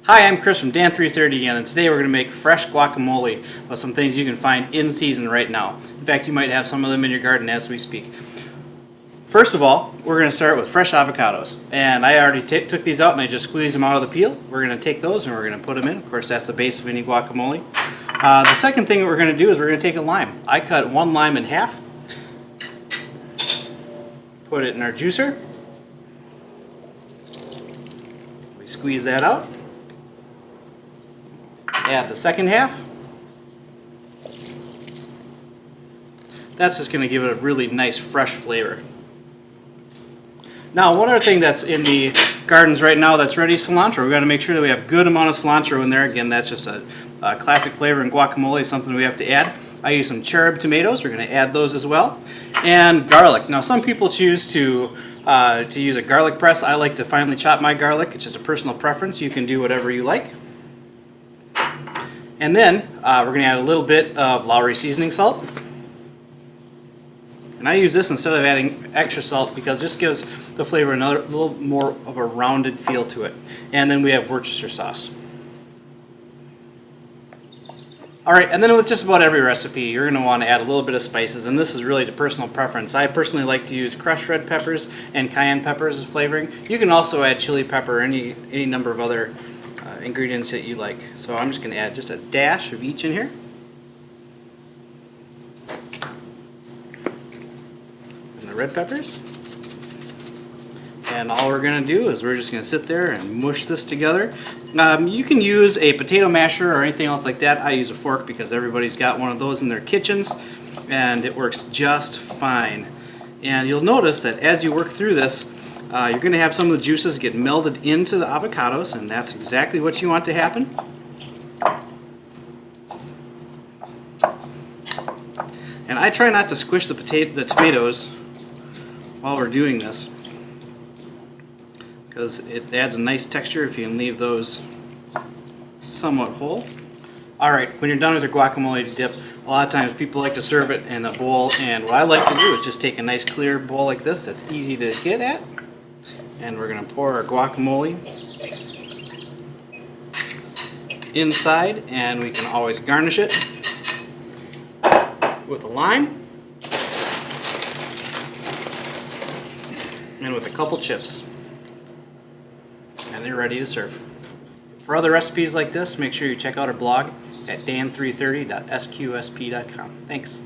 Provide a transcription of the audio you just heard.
Hi, I'm Chris from Dan330 again, and today we're going to make fresh guacamole with some things you can find in season right now. In fact, you might have some of them in your garden as we speak. First of all, we're going to start with fresh avocados. And I already took these out and I just squeezed them out of the peel. We're going to take those and we're going to put them in. Of course, that's the base of any guacamole. The second thing that we're going to do is we're going to take a lime. I cut one lime in half, put it in our juicer. We squeeze that out. Add the second half. That's just going to give it a really nice fresh flavor. Now, one other thing that's in the gardens right now that's ready, cilantro. We've got to make sure that we have a good amount of cilantro in there. Again, that's just a classic flavor in guacamole, something we have to add. I use some cherry tomatoes. We're going to add those as well. And garlic. Now, some people choose to use a garlic press. I like to finely chop my garlic. It's just a personal preference. You can do whatever you like. And then we're going to add a little bit of Lowry seasoning salt. And I use this instead of adding extra salt because it just gives the flavor a little more of a rounded feel to it. And then we have Worcestershire sauce. Alright, and then with just about every recipe, you're going to want to add a little bit of spices, and this is really to personal preference. I personally like to use crushed red peppers and cayenne peppers as flavoring. You can also add chili pepper or any number of other ingredients that you like. So I'm just going to add just a dash of each in here. And the red peppers. And all we're going to do is we're just going to sit there and mush this together. You can use a potato masher or anything else like that. I use a fork because everybody's got one of those in their kitchens and it works just fine. And you'll notice that as you work through this, you're going to have some of the juices get melded into the avocados, and that's exactly what you want to happen. And I try not to squish the tomatoes while we're doing this, because it adds a nice texture if you can leave those somewhat whole. Alright, when you're done with your guacamole dip, a lot of times people like to serve it in a bowl, and what I like to do is just take a nice clear bowl like this that's easy to get at. And we're going to pour our guacamole inside, and we can always garnish it with a lime and with a couple chips. And they're ready to serve. For other recipes like this, make sure you check out our blog at dan330.sqsp.com. Thanks.